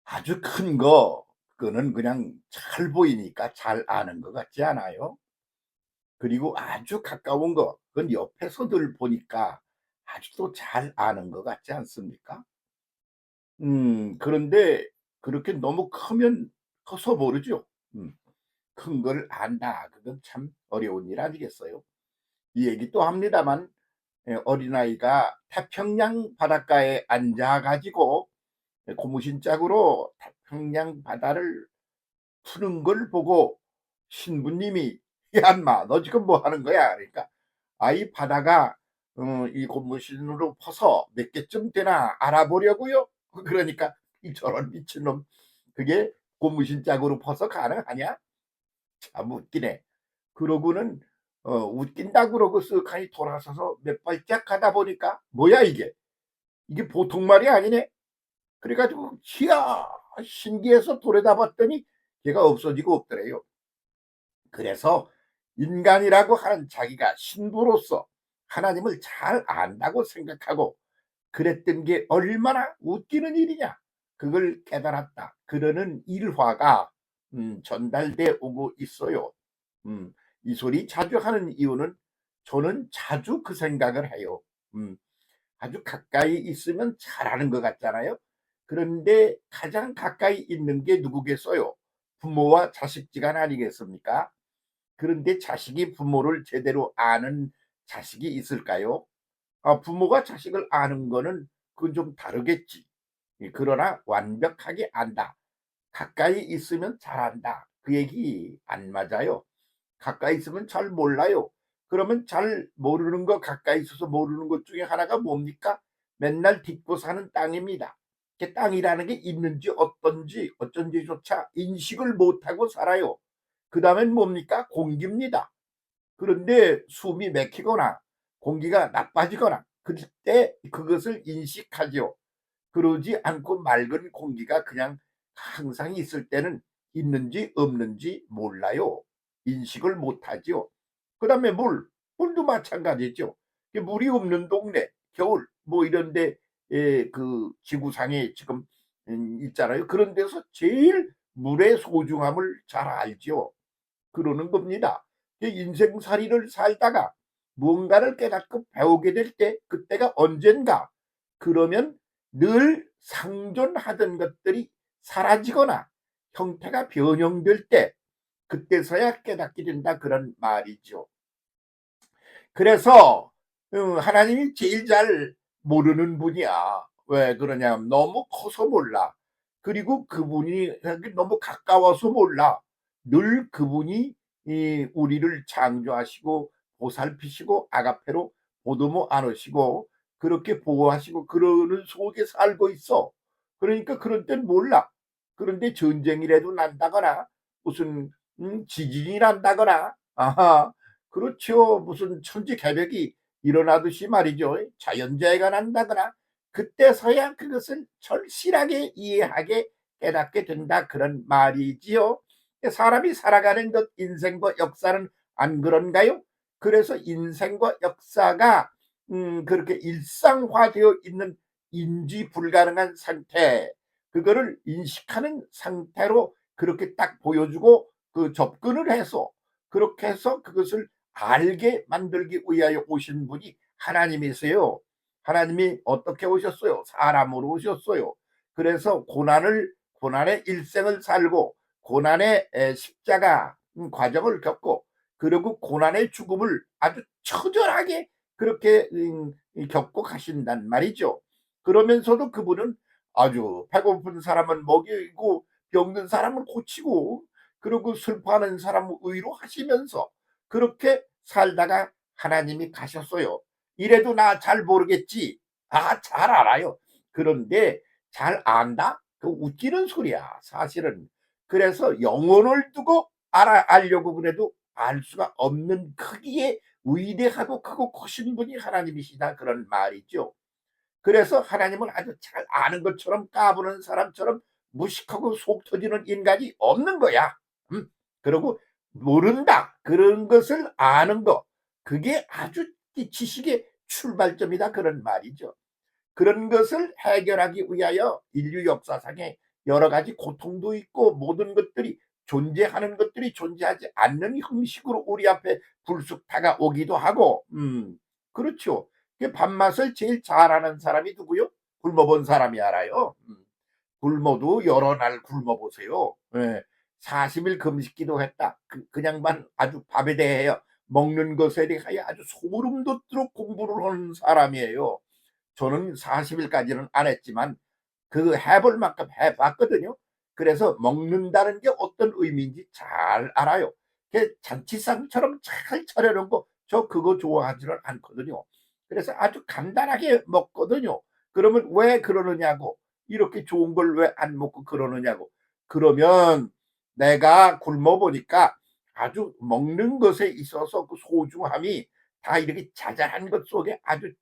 아주 큰 거, 그거는 그냥 잘 보이니까 잘 아는 것 같지 않아요? 그리고 아주 가까운 거, 그건 옆에서 늘 보니까 아직도 잘 아는 것 같지 않습니까? 그런데 그렇게 너무 크면 커서 모르죠. 음, 큰 걸 안다. 그건 참 어려운 일 아니겠어요? 이 얘기 또 합니다만, 어린아이가 태평양 바닷가에 앉아 가지고 고무신 짝으로 태평양 바다를 푸는 걸 보고 신부님이 "야 인마 너 지금 뭐 하는 거야?" 그러니까 "아이 바다가 이 고무신으로 퍼서 몇 개쯤 되나 알아보려고요." 그러니까 이 저런 미친놈 그게 고무신 짝으로 퍼서 가능하냐? 참 웃기네. 그러고는 웃긴다 그러고 쓱하니 돌아서서 몇 발짝 가다 보니까 '뭐야 이게? 이게 보통 말이 아니네.' 그래 가지고 "이야." 신기해서 돌아다봤더니 걔가 없어지고 없더래요. 그래서 인간이라고 하는 자기가 신부로서 하나님을 잘 안다고 생각하고 그랬던 게 얼마나 웃기는 일이냐 그걸 깨달았다 그러는 일화가 전달돼 오고 있어요. 음, 이 소리 자주 하는 이유는 저는 자주 그 생각을 해요. 음, 아주 가까이 있으면 잘하는 것 같잖아요. 그런데 가장 가까이 있는 게 누구겠어요? 부모와 자식지간 아니겠습니까? 그런데 자식이 부모를 제대로 아는 자식이 있을까요? 부모가 자식을 아는 거는 그건 좀 다르겠지. 그러나 완벽하게 안다. 가까이 있으면 잘한다. 그 얘기 안 맞아요. 가까이 있으면 잘 몰라요. 그러면 잘 모르는 거 가까이 있어서 모르는 것 중에 하나가 뭡니까? 맨날 딛고 사는 땅입니다. 그 땅이라는 게 있는지 어떤지 어쩐지조차 인식을 못하고 살아요. 그 다음엔 뭡니까? 공기입니다. 그런데 숨이 막히거나 공기가 나빠지거나 그때 그것을 인식하죠. 그러지 않고 맑은 공기가 그냥 항상 있을 때는 있는지 없는지 몰라요. 인식을 못하죠. 그다음에 물도 마찬가지죠. 물이 없는 동네, 겨울 뭐 이런 데 그 지구상에 지금 있잖아요. 그런 데서 제일 물의 소중함을 잘 알죠. 그러는 겁니다. 인생살이를 살다가 무언가를 깨닫고 배우게 될 때 그때가 언젠가 그러면 늘 상존하던 것들이 사라지거나 형태가 변형될 때 그때서야 깨닫게 된다 그런 말이죠. 그래서 하나님이 제일 잘 모르는 분이야. 왜 그러냐면 너무 커서 몰라. 그리고 그분이 너무 가까워서 몰라. 늘 그분이 이 우리를 창조하시고 보살피시고 아가페로 보듬어 안으시고 그렇게 보호하시고 그러는 속에 살고 있어. 그러니까 그런 땐 몰라. 그런데 전쟁이라도 난다거나 무슨 지진이 난다거나 아하 그렇죠. 무슨 천지개벽이 일어나듯이 말이죠. 자연재해가 난다거나 그때서야 그것을 절실하게 이해하게 깨닫게 된다 그런 말이지요. 사람이 살아가는 것 인생과 역사는 안 그런가요? 그래서 인생과 역사가 그렇게 일상화되어 있는 인지 불가능한 상태 그거를 인식하는 상태로 그렇게 딱 보여주고 그 접근을 해서 그렇게 해서 그것을 알게 만들기 위하여 오신 분이 하나님이세요. 하나님이 어떻게 오셨어요? 사람으로 오셨어요. 그래서 고난의 일생을 살고 고난의 십자가 과정을 겪고 그리고 고난의 죽음을 아주 처절하게 그렇게 겪고 가신단 말이죠. 그러면서도 그분은 아주 배고픈 사람은 먹이고 병든 사람은 고치고 그리고 슬퍼하는 사람을 위로하시면서 그렇게 살다가 하나님이 가셨어요. 이래도 나 잘 모르겠지. 잘 알아요. 그런데 잘 안다? 그 웃기는 소리야, 사실은. 그래서 영혼을 두고 알려고 그래도 알 수가 없는 크기의 위대하고 크고 크신 분이 하나님이시다 그런 말이죠. 그래서 하나님은 아주 잘 아는 것처럼 까부는 사람처럼 무식하고 속 터지는 인간이 없는 거야. 음. 그리고 모른다. 그런 것을 아는 거. 그게 아주 이 지식의 출발점이다. 그런 말이죠. 그런 것을 해결하기 위하여 인류 역사상에 여러 가지 고통도 있고 모든 것들이 존재하는 것들이 존재하지 않는 형식으로 우리 앞에 불쑥 다가오기도 하고 그렇죠. 그 밥맛을 제일 잘하는 사람이 누구요? 굶어본 사람이 알아요. 굶어도 여러 날 굶어보세요. 예. 40일 금식기도 했다. 그냥만 아주 밥에 대하여 먹는 것에 대하여 아주 소름 돋도록 공부를 하는 사람이에요. 저는 40일까지는 안 했지만 그 해볼 만큼 해봤거든요. 그래서 먹는다는 게 어떤 의미인지 잘 알아요. 잔치상처럼 잘 차려놓은 거 저 그거 좋아하지는 않거든요. 그래서 아주 간단하게 먹거든요. 그러면 왜 그러느냐고, 이렇게 좋은 걸 왜 안 먹고 그러느냐고. 그러면 내가 굶어 보니까 아주 먹는 것에 있어서 그 소중함이 다 이렇게 자잘한 것 속에 아주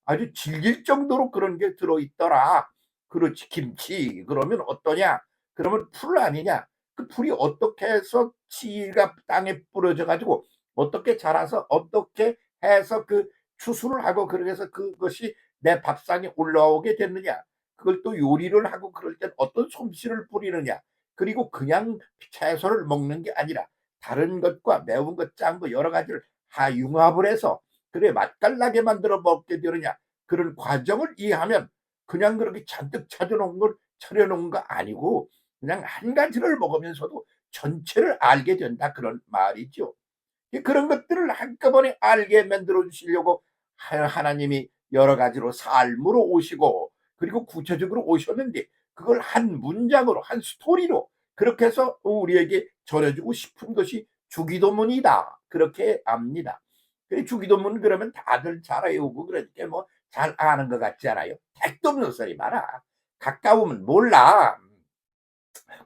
아주 질길 정도로 그런 게 들어있더라. 그렇지. 김치 그러면 어떠냐? 그러면 풀 아니냐? 그 풀이 어떻게 해서 씨가 땅에 뿌려져 가지고 어떻게 자라서 어떻게 해서 그 추수를 하고 그렇게 해서 그것이 내 밥상에 올라오게 됐느냐? 그걸 또 요리를 하고 그럴 땐 어떤 솜씨를 부리느냐? 그리고 그냥 채소를 먹는 게 아니라 다른 것과 매운 것, 짠 거 여러 가지를 융합을 해서 그래 맛깔나게 만들어 먹게 되느냐? 그런 과정을 이해하면 그냥 그렇게 잔뜩 차려 놓은 거 아니고 그냥 한 가지를 먹으면서도 전체를 알게 된다, 그런 말이죠. 그런 것들을 한꺼번에 알게 만들어 주시려고 하나님이 여러 가지로 삶으로 오시고 그리고 구체적으로 오셨는데 그걸 한 문장으로 한 스토리로 그렇게 해서 우리에게 전해주고 싶은 것이 주기도문이다, 그렇게 압니다. 주기도문 그러면 다들 잘 외우고 그러니까 뭐 잘 아는 것 같지 않아요? 택도 없는 소리 마라. 가까우면 몰라.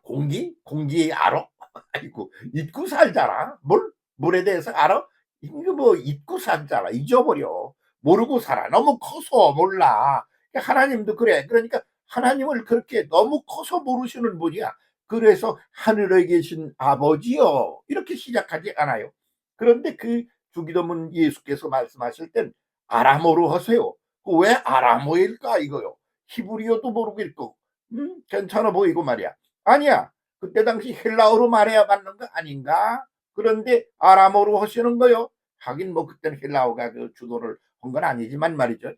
공기 알아? 아이고, 잊고 살잖아. 물에 대해서 알아? 이거 뭐 잊고 살잖아. 잊어버려. 모르고 살아. 너무 커서 몰라. 하나님도 그래. 그러니까 하나님을 그렇게 너무 커서 모르시는 분이야. 그래서 하늘에 계신 아버지여 이렇게 시작하지 않아요. 그런데 그 주기도문 예수께서 말씀하실 땐 아람어로 하세요. 왜 아람어일까 이거요. 히브리어도 모르고 읽고 괜찮아 보이고 말이야. 아니야. 그때 당시 헬라어로 말해야 맞는 거 아닌가? 그런데 아람어로 하시는 거요. 하긴 뭐 그때는 헬라어가 그 주도를 한 건 아니지만 말이죠.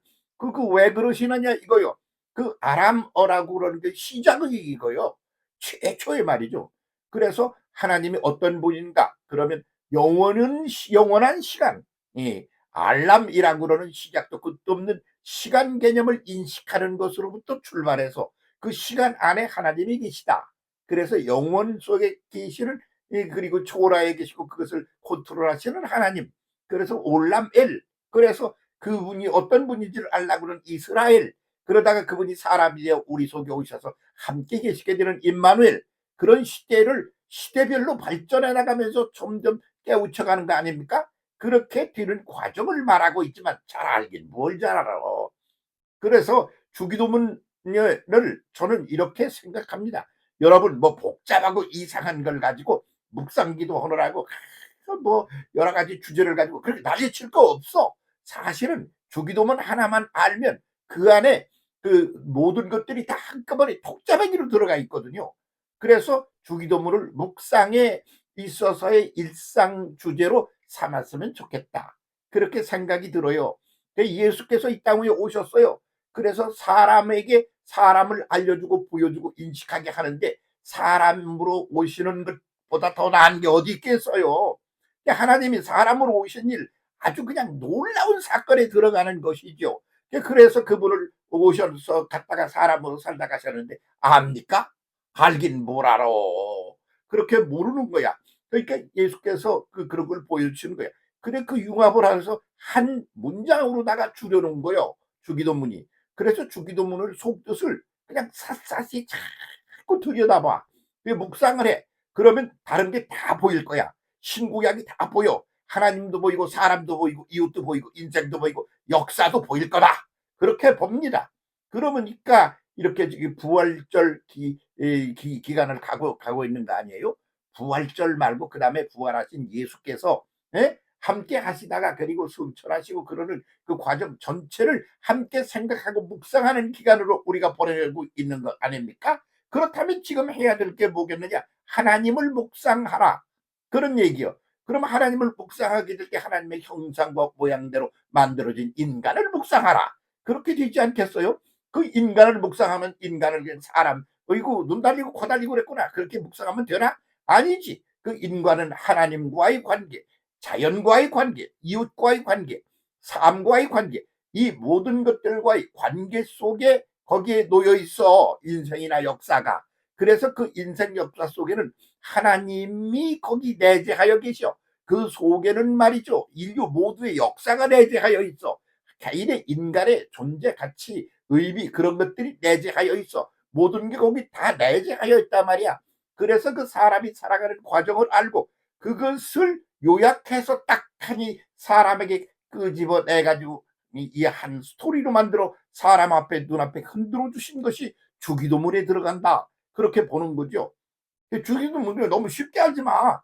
왜 그러시느냐 이거요. 그 아람어라고 그러는 게 시작이 이거요. 최초의 말이죠. 그래서 하나님이 어떤 분인가? 그러면 영원한 시간. 예. 알람이라고 그러는 시작도 끝도 없는 시간 개념을 인식하는 것으로부터 출발해서 그 시간 안에 하나님이 계시다. 그래서 영원 속에 계시는 그리고 초월하에 계시고 그것을 컨트롤하시는 하나님. 그래서 올람엘. 그래서 그분이 어떤 분인지를 알라고는 이스라엘. 그러다가 그분이 사람이 되어 우리 속에 오셔서 함께 계시게 되는 임마누엘. 그런 시대별로 발전해 나가면서 점점 깨우쳐가는 거 아닙니까? 그렇게 되는 과정을 말하고 있지만 잘 알긴 뭘 잘 알아. 그래서 주기도문을 저는 이렇게 생각합니다. 여러분 뭐 복잡하고 이상한 걸 가지고 묵상기도 하느라고 뭐 여러 가지 주제를 가지고 그렇게 난리칠 거 없어. 사실은 주기도문 하나만 알면 그 안에 그 모든 것들이 다 한꺼번에 복잡하기로 들어가 있거든요. 그래서 주기도문을 묵상에 있어서의 일상 주제로 삼았으면 좋겠다, 그렇게 생각이 들어요. 예수께서 이 땅에 오셨어요. 그래서 사람에게 사람을 알려주고 보여주고 인식하게 하는데 사람으로 오시는 것보다 더 나은 게 어디 있겠어요. 하나님이 사람으로 오신 일 아주 그냥 놀라운 사건에 들어가는 것이죠. 그래서 그분을 오셔서 갔다가 사람으로 살다 가셨는데 압니까? 알긴 뭘 알아. 그렇게 모르는 거야. 그러니까 예수께서 그런 걸 보여주시는 거야. 그래 그 융합을 하면서 한 문장으로다가 줄여놓은 거요, 주기도문이. 그래서 주기도문을 속뜻을 그냥 샅샅이 자꾸 들여다봐. 묵상을 해. 그러면 다른 게 다 보일 거야. 신구약이 다 보여. 하나님도 보이고 사람도 보이고 이웃도 보이고 인생도 보이고 역사도 보일 거다. 그렇게 봅니다. 그러니까 이렇게 지금 부활절 기간을 가고 있는 거 아니에요? 부활절 말고 그 다음에 부활하신 예수께서 함께 하시다가 그리고 승천하시고 그러는 그 과정 전체를 함께 생각하고 묵상하는 기간으로 우리가 보내고 있는 것 아닙니까? 그렇다면 지금 해야 될 게 뭐겠느냐? 하나님을 묵상하라. 그런 얘기요. 그럼 하나님을 묵상하게 될 게 하나님의 형상과 모양대로 만들어진 인간을 묵상하라. 그렇게 되지 않겠어요? 그 인간을 묵상하면 인간을 그냥 사람, 어이구 눈 달리고 코 달리고 그랬구나. 그렇게 묵상하면 되나? 아니지. 그 인간은 하나님과의 관계, 자연과의 관계, 이웃과의 관계, 삶과의 관계, 이 모든 것들과의 관계 속에 거기에 놓여 있어 인생이나 역사가. 그래서 그 인생 역사 속에는 하나님이 거기 내재하여 계셔. 그 속에는 말이죠, 인류 모두의 역사가 내재하여 있어. 개인의 인간의 존재 가치 의미 그런 것들이 내재하여 있어. 모든 게 거기 다 내재하여 있단 말이야. 그래서 그 사람이 살아가는 과정을 알고 그것을 요약해서 딱하니 사람에게 끄집어내 가지고 이 한 스토리로 만들어 사람 앞에 눈앞에 흔들어 주신 것이 주기도문에 들어간다. 그렇게 보는 거죠. 주기도문을 너무 쉽게 하지 마.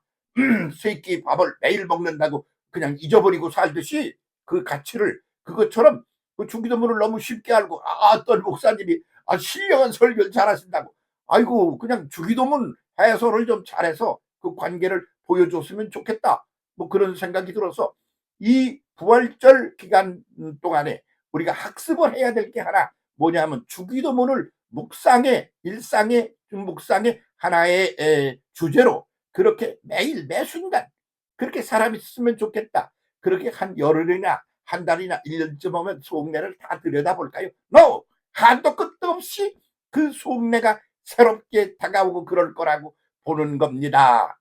세끼 밥을 매일 먹는다고 그냥 잊어버리고 살듯이 그 가치를, 그것처럼 그 주기도문을 너무 쉽게 알고, 어떤 목사님이 신령한 설교를 잘하신다고, 아이고 그냥 주기도문 해설을 좀 잘해서 그 관계를 보여줬으면 좋겠다, 뭐 그런 생각이 들어서 이 부활절 기간 동안에 우리가 학습을 해야 될 게 하나 뭐냐면 주기도문을 묵상의 일상의 묵상의 하나의 주제로 그렇게 매일 매 순간 그렇게 사람이 쓰면 좋겠다. 그렇게 한 열흘이나 한 달이나 1년쯤 오면 속내를 다 들여다볼까요? No! 한도 끝도 없이 그 속내가 새롭게 다가오고 그럴 거라고 보는 겁니다.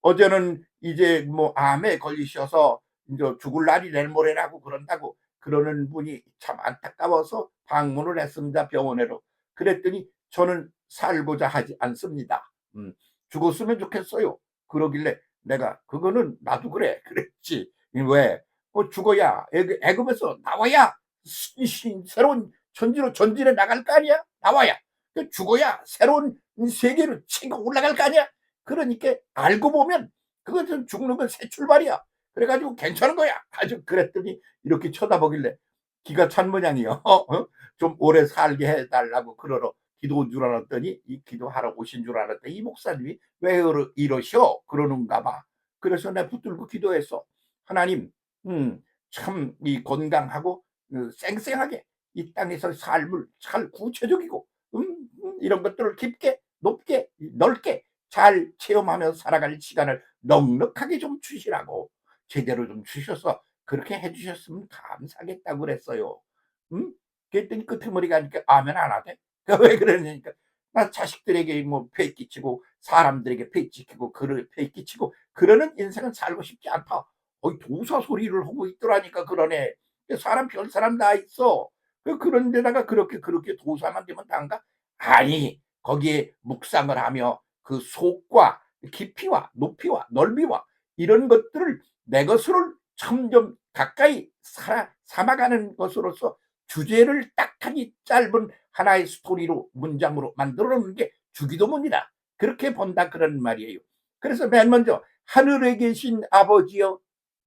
어제는 이제 뭐 암에 걸리셔서 이제 죽을 날이 내일 모레라고 그런다고 그러는 분이 참 안타까워서 방문을 했습니다, 병원으로. 그랬더니 저는 살고자 하지 않습니다. 죽었으면 좋겠어요. 그러길래 내가 그거는 나도 그래 그랬지. 왜? 죽어야 애급에서 나와야 새로운 천지로 전진해 나갈 거 아니야. 나와야 죽어야 새로운 세계로 치고 올라갈 거 아니야. 그러니까 알고 보면 그것은 죽는 건 새 출발이야. 그래가지고 괜찮은 거야. 아주 그랬더니 이렇게 쳐다보길래 기가 찬 모양이요. 좀 오래 살게 해달라고 그러러 기도인 줄 알았더니, 이 기도하러 오신 줄 알았더니 이 목사님이 왜 이러셔 그러는가 봐. 그래서 내가 붙들고 기도했어. 하나님, 참 이 건강하고 쌩쌩하게 이 땅에서 삶을 잘 구체적이고 이런 것들을 깊게 높게 넓게 잘 체험하며 살아갈 시간을 넉넉하게 좀 주시라고, 제대로 좀 주셔서 그렇게 해주셨으면 감사하겠다고 그랬어요. 그랬더니 끄트머리가 하니까 아멘 안 하대. 왜 그러냐니까 나 자식들에게 뭐 폐 끼치고 사람들에게 폐 끼치고 그를 폐 끼치고 그러는 인생은 살고 싶지 않다. 도사 소리를 하고 있더라니까. 그러네. 사람 별 사람 다 있어. 그런 데다가 그렇게 도사만 되면 단가? 아니, 거기에 묵상을 하며 그 속과 깊이와 높이와 넓이와 이런 것들을 내 것으로 점점 가까이 삼아가는 것으로서 주제를 딱하니 짧은 하나의 스토리로 문장으로 만들어 놓는 게 주기도문이다. 그렇게 본다 그런 말이에요. 그래서 맨 먼저 하늘에 계신 아버지여,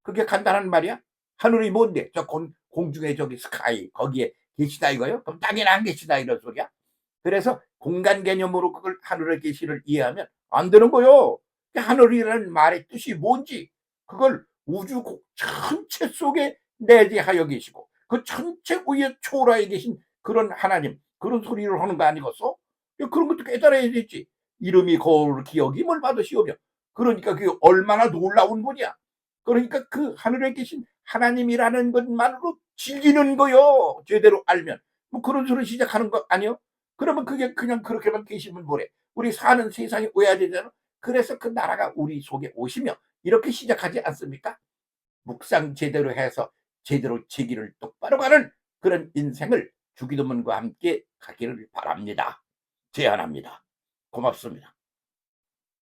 그게 간단한 말이야. 하늘이 뭔데? 저 공중에 저기 스카이 거기에 계시다 이거요? 그럼 땅에는 안 계시다 이런 소리야. 그래서 공간 개념으로 그걸 하늘에 계시를 이해하면 안 되는 거요. 하늘이라는 말의 뜻이 뭔지 그걸 우주 전체 속에 내재하여 계시고 그 전체 위에 초월하여 계신 그런 하나님, 그런 소리를 하는 거 아니겠어? 그런 것도 깨달아야 되지. 이름이 거룩히 여김을 받으시오며, 그러니까 그게 얼마나 놀라운 분이야. 그러니까 그 하늘에 계신 하나님이라는 것만으로 즐기는 거요. 제대로 알면. 뭐 그런 소리 시작하는 거 아니요? 그러면 그게 그냥 그렇게만 계시면 뭐래? 우리 사는 세상이 오야 되잖아. 그래서 그 나라가 우리 속에 오시며 이렇게 시작하지 않습니까? 묵상 제대로 해서 제대로 제 길을 똑바로 가는 그런 인생을 주기도문과 함께 가기를 바랍니다. 제안합니다. 고맙습니다.